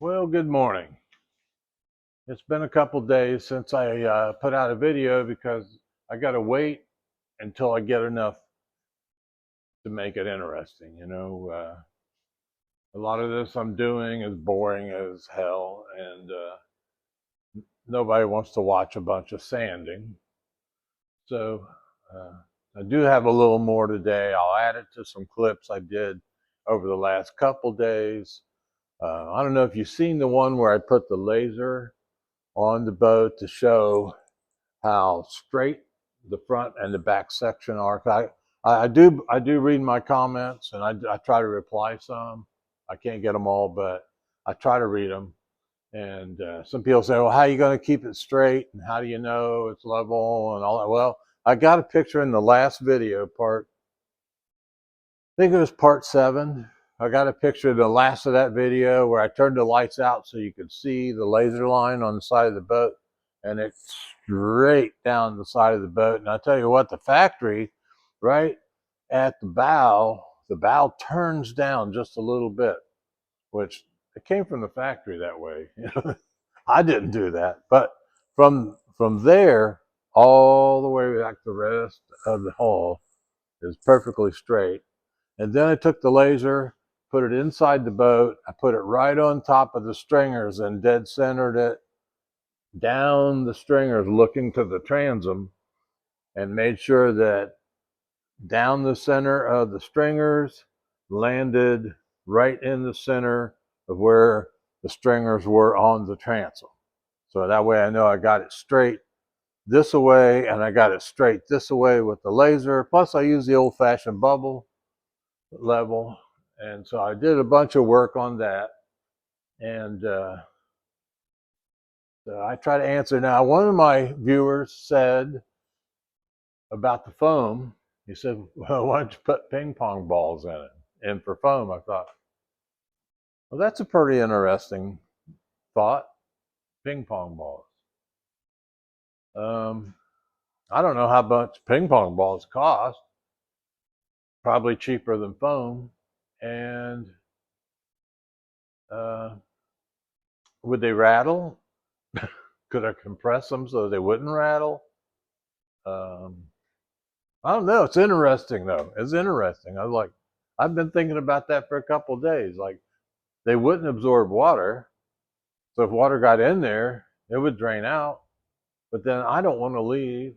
Well, good morning. It's been a couple days since I put out a video because I got to wait until I get enough to make it interesting. A lot of this I'm doing is boring as hell, and nobody wants to watch a bunch of sanding. So I do have a little more today. I'll add it to some clips I did over the last couple days. I don't know if you've seen the one where I put the laser on the boat to show how straight the front and the back section are. I do read my comments, and I try to reply some. I can't get them all, but I try to read them. And some people say, well, how are you going to keep it straight? And how do you know it's level and all that? Well, I got a picture in the last video I think it was part 7. I got a picture of the last of that video where I turned the lights out so you could see the laser line on the side of the boat, and it's straight down the side of the boat. And I tell you what, the factory, right at the bow turns down just a little bit, which it came from the factory that way. I didn't do that, but from there all the way back, the rest of the hull is perfectly straight. And then I took the laser, put it inside the boat. I put it right on top of the stringers and dead centered it down the stringers looking to the transom, and made sure that down the center of the stringers landed right in the center of where the stringers were on the transom. So that way I know I got it straight this away and I got it straight this away with the laser. Plus I use the old-fashioned bubble level, and so I did a bunch of work on that. And so I try to answer now. One of my viewers said about the foam, he said, well, why don't you put ping pong balls in it? And for foam, I thought, well, that's a pretty interesting thought. Ping pong balls. I don't know how much ping pong balls cost. Probably cheaper than foam. And would they rattle? Could I compress them so they wouldn't rattle? Um, I don't know. It's interesting though. It's interesting. I've been thinking about that for a couple of days. Like, they wouldn't absorb water, so if water got in there, it would drain out. But then I don't want to leave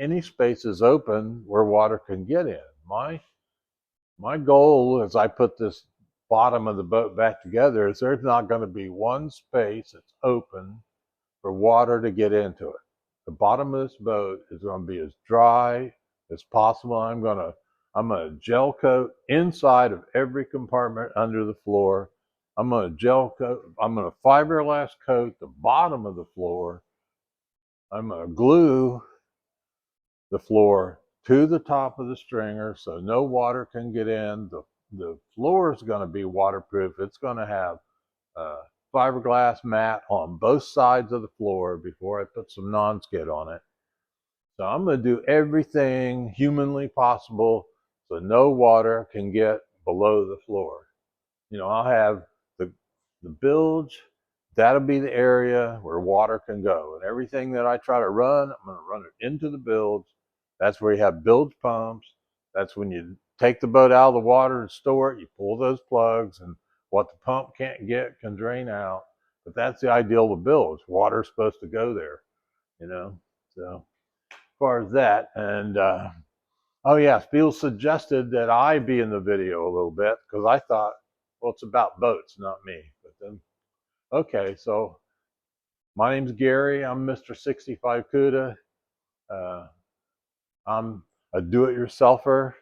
any spaces open where water can get in. My goal, as I put this bottom of the boat back together, is there's not going to be one space that's open for water to get into it. The bottom of this boat is going to be as dry as possible. I'm gonna gel coat inside of every compartment under the floor. I'm gonna fiberglass coat the bottom of the floor. I'm gonna glue the floor to the top of the stringer so no water can get in. The floor is going to be waterproof. It's going to have fiberglass mat on both sides of the floor before I put some non-skid on it. So I'm going to do everything humanly possible so no water can get below the floor. I'll have the bilge. That'll be the area where water can go. And everything that I try to run, I'm going to run it into the bilge. That's where you have bilge pumps. That's when you take the boat out of the water and store it. You pull those plugs, and what the pump can't get can drain out. But that's the ideal of bilge. Water's supposed to go there, So as far as that, and oh yes, people suggested that I be in the video a little bit because I thought, well, it's about boats, not me. But then, okay, so my name's Gary. I'm Mr. 65 CUDA. I'm a do-it-yourselfer,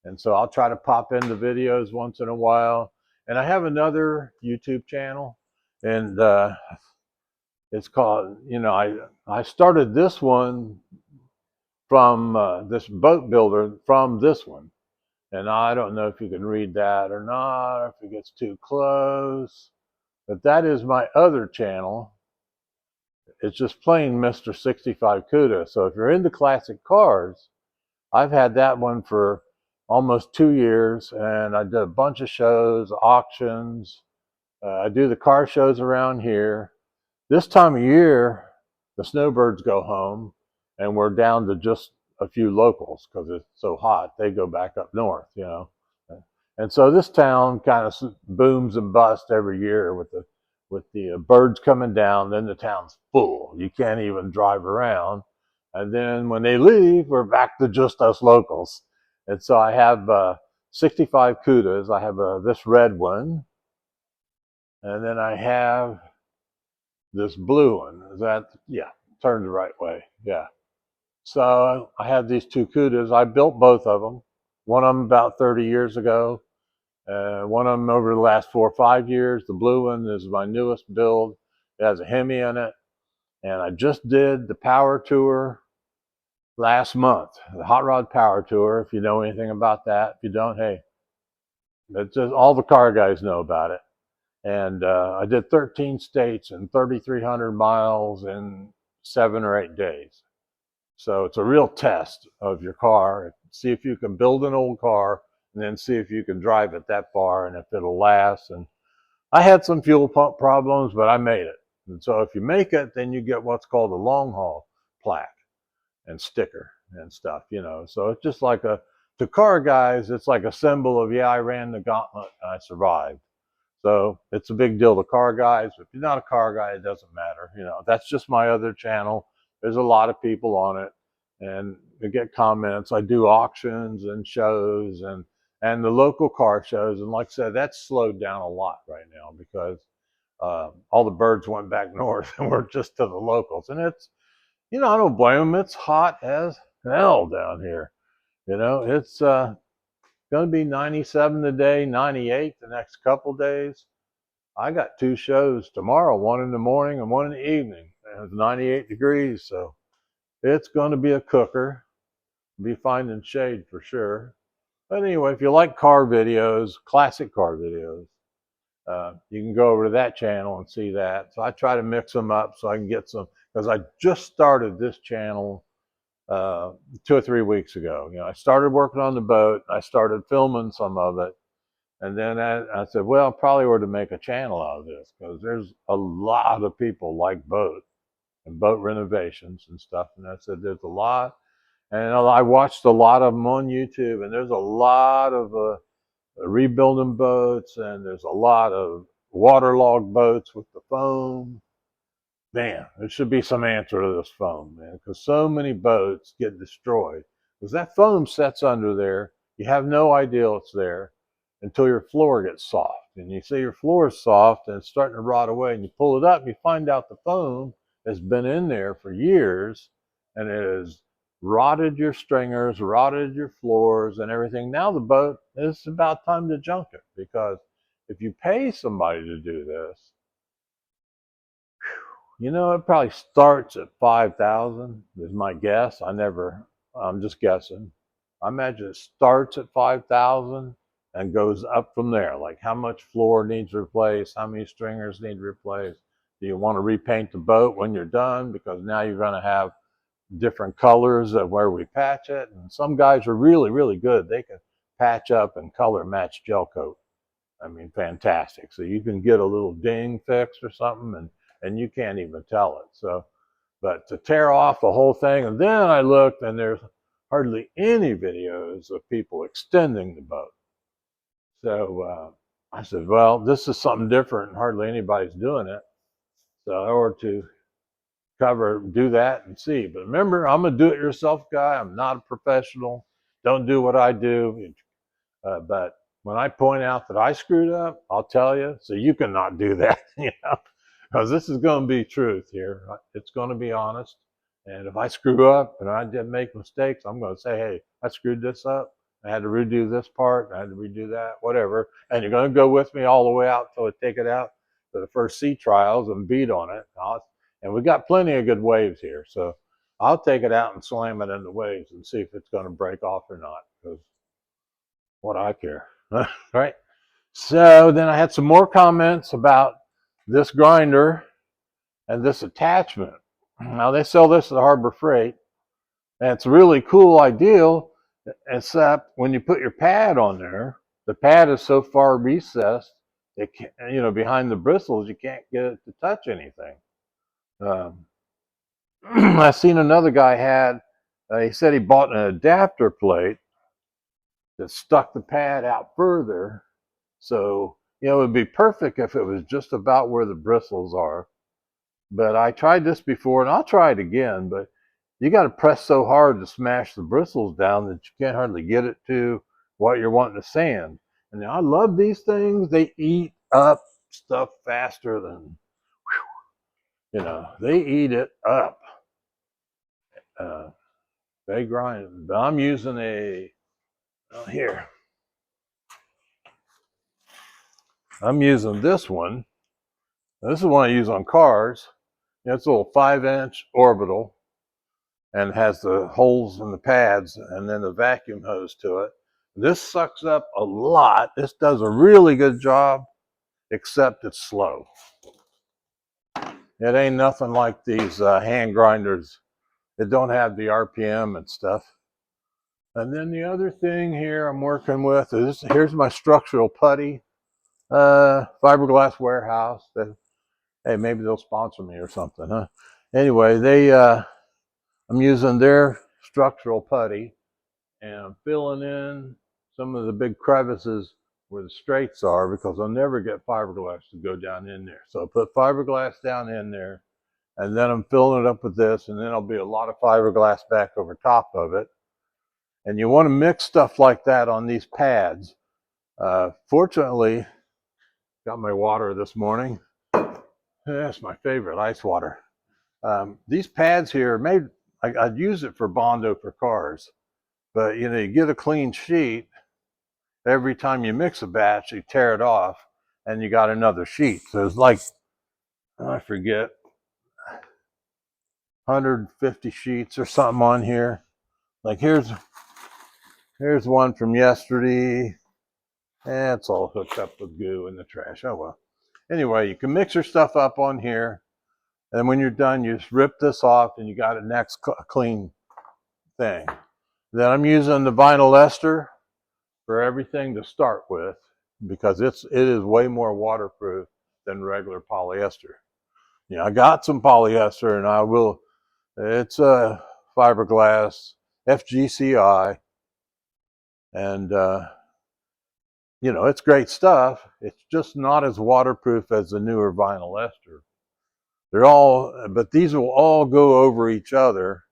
and so I'll try to pop into videos once in a while. And I have another YouTube channel, and it's called, I started this one from this boat builder from this one. And I don't know if you can read that or not, or if it gets too close. But that is my other channel. It's just plain Mr. 65 CUDA. So if you're into classic cars, I've had that one for almost 2 years, and I did a bunch of shows, auctions, I do the car shows around here. This time of year, the snowbirds go home, and we're down to just a few locals because it's so hot. They go back up north, you know. And so this town kind of booms and busts every year with the birds coming down. Then the town's full. You can't even drive around. And then when they leave, we're back to just us locals. And so I have 65 kudas. I have this red one, and then I have this blue one. Is that, yeah, turned the right way. Yeah. So I have these two kudas. I built both of them. One of them about 30 years ago. One of them over the last 4 or 5 years. The blue one is my newest build. It has a Hemi in it. And I just did the power tour last month, the Hot Rod Power Tour. If you know anything about that. If you don't, hey, it's just all the car guys know about it. And I did 13 states and 3,300 miles in 7 or 8 days. So it's a real test of your car. See if you can build an old car and then see if you can drive it that far and if it'll last. And I had some fuel pump problems, but I made it. And so if you make it, then you get what's called a long haul plaque and sticker and stuff, you know. So it's just like to car guys, it's like a symbol of, yeah, I ran the gauntlet and I survived. So it's a big deal to car guys. If you're not a car guy, it doesn't matter. You know, that's just my other channel. There's a lot of people on it, and I get comments. I do auctions and shows and the local car shows. And like I said, that's slowed down a lot right now because all the birds went back north and we're just to the locals. And it's, you know, I don't blame them. It's hot as hell down here. You know, it's going to be 97 today, 98 the next couple days. I got 2 shows tomorrow, one in the morning and one in the evening. And it's 98 degrees, so it's going to be a cooker. Be finding shade for sure. But anyway, if you like car videos, classic car videos, you can go over to that channel and see that. So I try to mix them up so I can get some, because I just started this channel 2 or 3 weeks ago. You know, I started working on the boat. I started filming some of it. And then I said, well, probably ought to make a channel out of this because there's a lot of people like boat and boat renovations and stuff. And I said, there's a lot. And I watched a lot of them on YouTube, and there's a lot of rebuilding boats, and there's a lot of waterlogged boats with the foam. Man, there should be some answer to this foam, man, because so many boats get destroyed. Because that foam sets under there. You have no idea it's there until your floor gets soft. And you see your floor is soft and it's starting to rot away. And you pull it up and you find out the foam has been in there for years and it has rotted your stringers, rotted your floors and everything. Now the boat, it's about time to junk it, because if you pay somebody to do this, you know, it probably starts at 5,000 is my guess. I'm just guessing. I imagine it starts at 5,000 and goes up from there. Like how much floor needs replaced, how many stringers need replaced. Do you want to repaint the boat when you're done? Because now you're going to have different colors of where we patch it. And some guys are really, really good. They can patch up and color match gel coat. I mean, fantastic. So you can get a little ding fixed or something and you can't even tell it. So, but to tear off the whole thing, and then I looked and there's hardly any videos of people extending the boat. So I said, well, this is something different and hardly anybody's doing it. So I ordered to do that and see. But remember, I'm a do-it-yourself guy. I'm not a professional. Don't do what I do. But when I point out that I screwed up, I'll tell you, so you cannot do that, you know, because this is going to be truth here. It's going to be honest. And if I screw up and I did make mistakes, I'm going to say, hey, I screwed this up. I had to redo this part. I had to redo that, whatever. And you're going to go with me all the way out till I take it out to the first sea trials and beat on it. And we got plenty of good waves here. So I'll take it out and slam it in the waves and see if it's going to break off or not. Because what I care, right? So then I had some more comments about this grinder and this attachment. Now they sell this at Harbor Freight, and it's a really cool idea, except when you put your pad on there, the pad is so far recessed it can't, you know, behind the bristles, you can't get it to touch anything. I seen another guy had, he said he bought an adapter plate that stuck the pad out further. So, you know, it would be perfect if it was just about where the bristles are. But I tried this before and I'll try it again, but you got to press so hard to smash the bristles down that you can't hardly get it to what you're wanting to sand. And I love these things. They eat up stuff faster than, you know, they eat it up. Uh, they grind it. But I'm using here, I'm using this one. This is one I use on cars. It's a little 5-inch orbital and has the holes in the pads and then the vacuum hose to it. This sucks up a lot. This does a really good job, except it's slow. It ain't nothing like these hand grinders that don't have the RPM and stuff. And then the other thing here I'm working with is, here's my structural putty, Fiberglass Warehouse. Hey, maybe they'll sponsor me or something, huh? Anyway, I'm using their structural putty and I'm filling in some of the big crevices where the straights are because I'll never get fiberglass to go down in there. So I put fiberglass down in there and then I'm filling it up with this, and then there'll be a lot of fiberglass back over top of it. And you want to mix stuff like that on these pads. Fortunately, got my water this morning. That's my favorite, ice water. These pads here, I'd use it for Bondo for cars, but you know, you get a clean sheet, every time you mix a batch, you tear it off and you got another sheet. So it's like, I forget, 150 sheets or something on here. Like here's one from yesterday. It's all hooked up with goo in the trash. Oh well. Anyway, you can mix your stuff up on here. And when you're done, you just rip this off and you got a next clean thing. Then I'm using the vinyl ester for everything to start with because it is way more waterproof than regular polyester. You know, I got some polyester and it's a fiberglass FGCI, and you know, it's great stuff. It's just not as waterproof as the newer vinyl ester. But these will all go over each other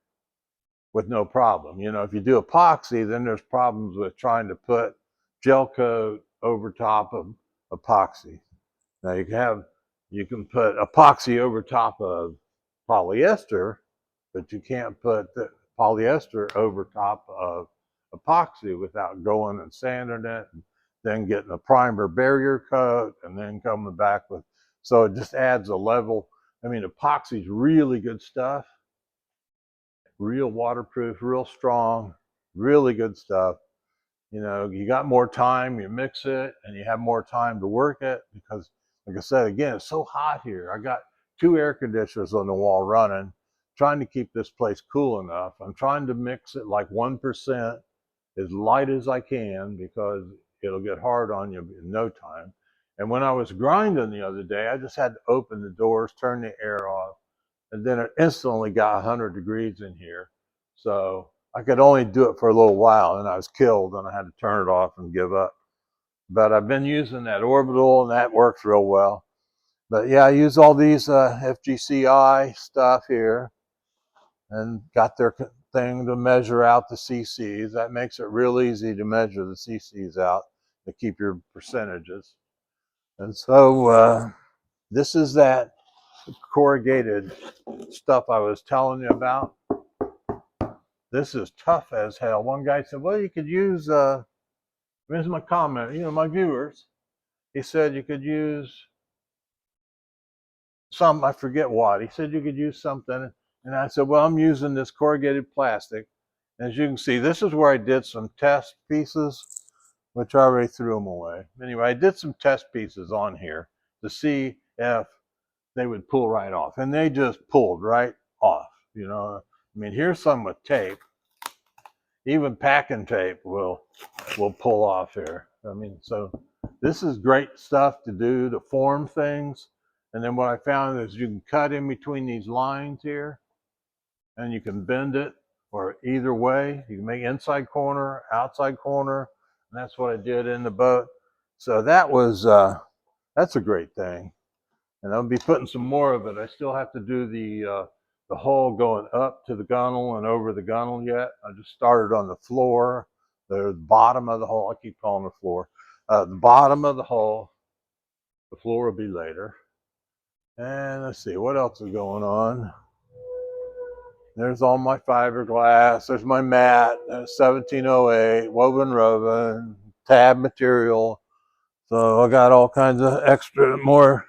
with no problem. You know, if you do epoxy, then there's problems with trying to put gel coat over top of epoxy. Now you can put epoxy over top of polyester, but you can't put the polyester over top of epoxy without going and sanding it and then getting a primer barrier coat and then coming back with, so it just adds a level. I mean, epoxy's really good stuff, real waterproof, real strong, really good stuff. You know, you got more time, you mix it, and you have more time to work it because, like I said, again, it's so hot here. I got 2 air conditioners on the wall running, trying to keep this place cool enough. I'm trying to mix it like 1% as light as I can because it'll get hard on you in no time. And when I was grinding the other day, I just had to open the doors, turn the air off, and then it instantly got 100 degrees in here. So I could only do it for a little while and I was killed and I had to turn it off and give up. But I've been using that orbital and that works real well. But yeah, I use all these FGCI stuff here and got their thing to measure out the CCs. That makes it real easy to measure the CCs out to keep your percentages. And so this is that corrugated stuff I was telling you about. This is tough as hell. One guy said, well, you could use, here's my comment, you know, my viewers. He said you could use I forget what. He said you could use something. And I said, well, I'm using this corrugated plastic. As you can see, this is where I did some test pieces, which I already threw them away. Anyway, I did some test pieces on here to see if they would pull right off. And they just pulled right off, you know. I mean, here's some with tape. Even packing tape will pull off here. I mean, so This is great stuff to do to form things. And then what I found is you can cut in between these lines here, and you can bend it or either way. You can make inside corner, outside corner, and that's what I did in the boat. So that's a great thing. And I'll be putting some more of it. I still have to do the hull going up to the gunnel and over the gunnel yet. I just started on the floor, the bottom of the hull. I keep calling the floor. The bottom of the hull. The floor will be later. And let's see, what else is going on? There's all my fiberglass. There's my mat, 1708, woven, tab material. So I got all kinds of extra, more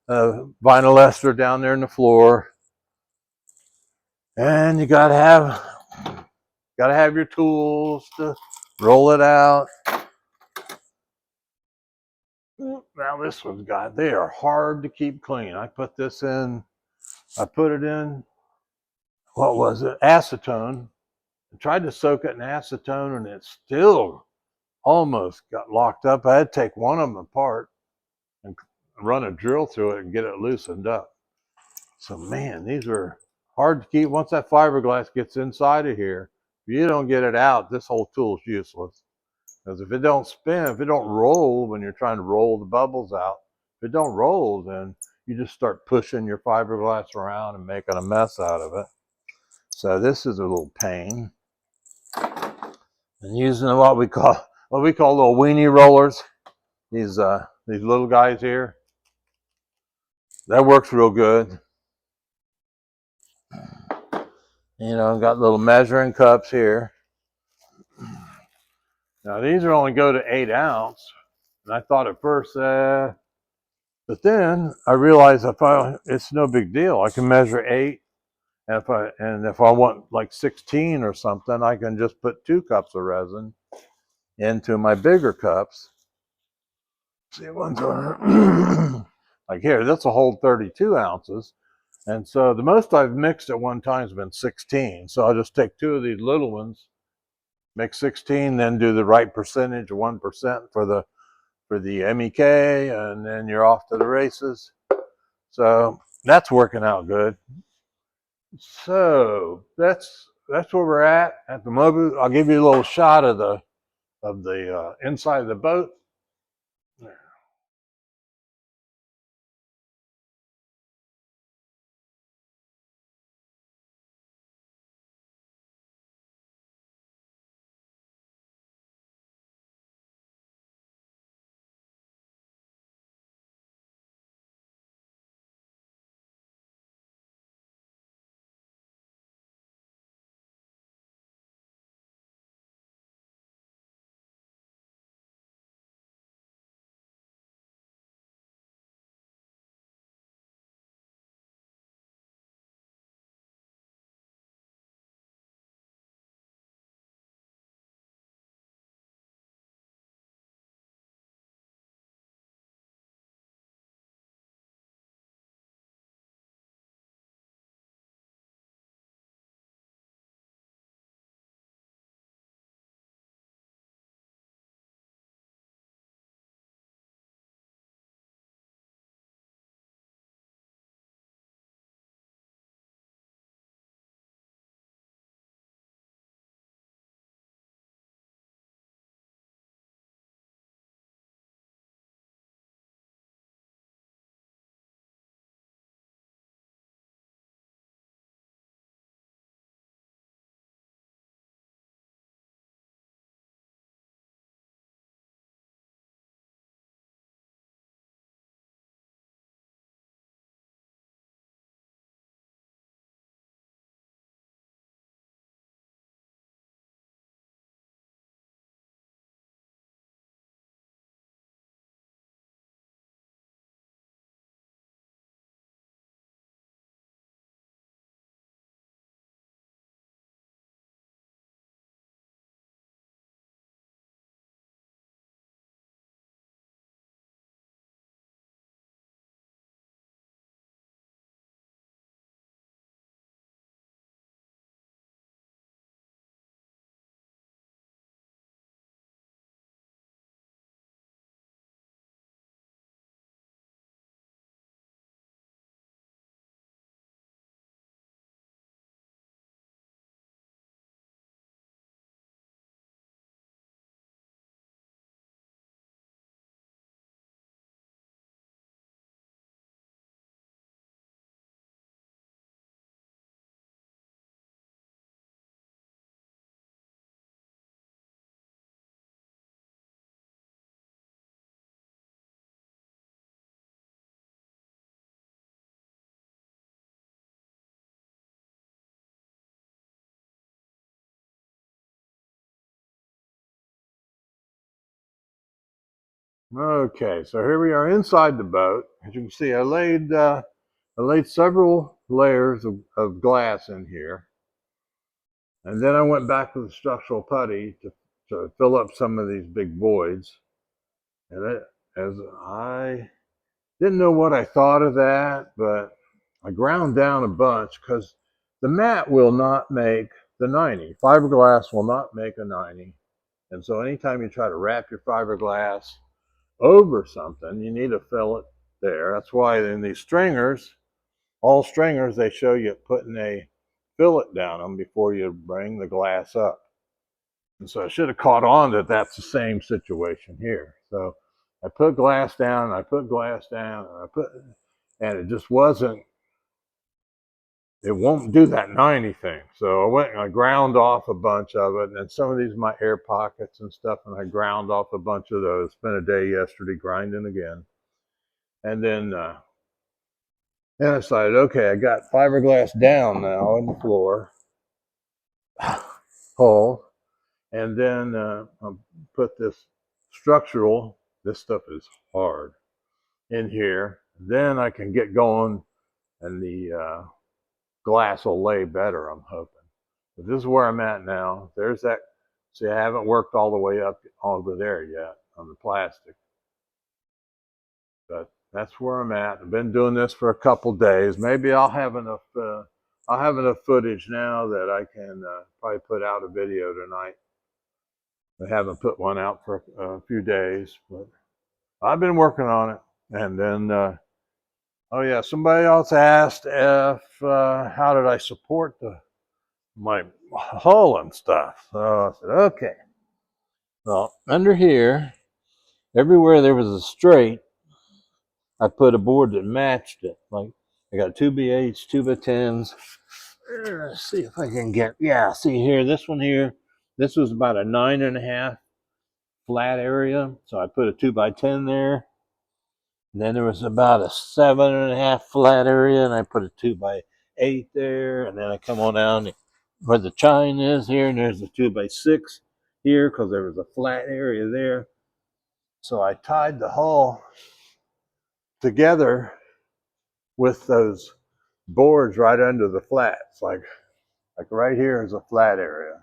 vinyl ester down there in the floor. And you gotta have your tools to roll it out. Now this one's they are hard to keep clean. I put it in, what was it? Acetone. I tried to soak it in acetone and it still almost got locked up. I had to take one of them apart and run a drill through it and get it loosened up. So man, these are hard to keep. Once that fiberglass gets inside of here, if you don't get it out, this whole tool is useless. Because if it don't spin, if it don't roll when you're trying to roll the bubbles out, if it don't roll, then you just start pushing your fiberglass around and making a mess out of it. So this is a little pain. And using what we call little weenie rollers, these little guys here, that works real good. You know, got little measuring cups here. Now these are only go to 8 ounce, and I thought at first, but then I realized it's no big deal. I can measure 8, and if I want like 16 or something, I can just put 2 cups of resin into my bigger cups. See, one's like here, this will hold 32 ounces. And so the most I've mixed at one time has been 16. So I'll just take 2 of these little ones, mix 16, then do the right percentage, 1% for the MEK, and then you're off to the races. So that's working out good. So that's where we're at the moment. I'll give you a little shot of the inside of the boat. Okay, so here we are inside the boat. As you can see, I laid several layers of glass in here, and then I went back with the structural putty to fill up some of these big voids. And as I didn't know what I thought of that, but I ground down a bunch because the mat will not make the 90. Fiberglass will not make a 90. And so anytime you try to wrap your fiberglass over something, you need to fill it there. That's why in these stringers, all stringers, they show you putting a fillet down them before you bring the glass up. And so I should have caught on that that's the same situation here. So I put glass down, and I put glass down, and it just wasn't, it won't do that 90 thing. So I went and I ground off a bunch of it, and some of these are my air pockets and stuff, and I ground off a bunch of those. Spent a day yesterday grinding again. And then I decided, okay, I got fiberglass down now on the floor, hole, and then I'll put this structural, this stuff is hard, in here. Then I can get going, and the glass will lay better, I'm hoping. But this is where I'm at now. There's that. See, I haven't worked all the way up over there yet on the plastic. But that's where I'm at. I've been doing this for a couple days. Maybe I'll have enough footage now that I can probably put out a video tonight. I haven't put one out for a few days, but I've been working on it. And then, oh yeah, somebody else asked if how did I support my hull and stuff. So I said, okay. Well, under here, everywhere there was a straight, I put a board that matched it. Like I got 2x8s, 2x10s. Let's see if I can get, yeah, see here, this one here, this was about a 9.5 flat area. So I put a 2x10 there. And then there was about a 7.5 flat area, and I put a 2x8 there. And then I come on down where the chine is here, and there's a 2x6 here because there was a flat area there. So I tied the hull together with those boards right under the flats. Like right here is a flat area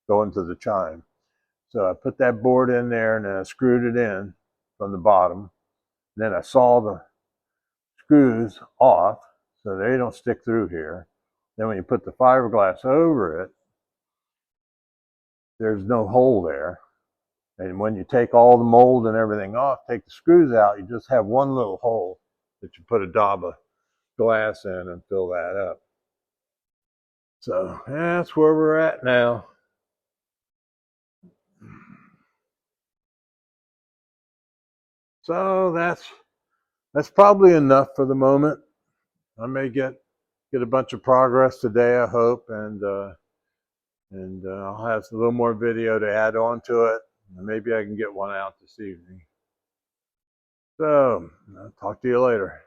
going to the chine. So I put that board in there, and then I screwed it in from the bottom. And then I saw the screws off so they don't stick through here. Then when you put the fiberglass over it, there's no hole there. And when you take all the mold and everything off, take the screws out, you just have one little hole that you put a daub of glass in and fill that up. So that's where we're at now. So that's probably enough for the moment. I may get a bunch of progress today, I hope, and I'll have a little more video to add on to it. And maybe I can get one out this evening. So I'll talk to you later.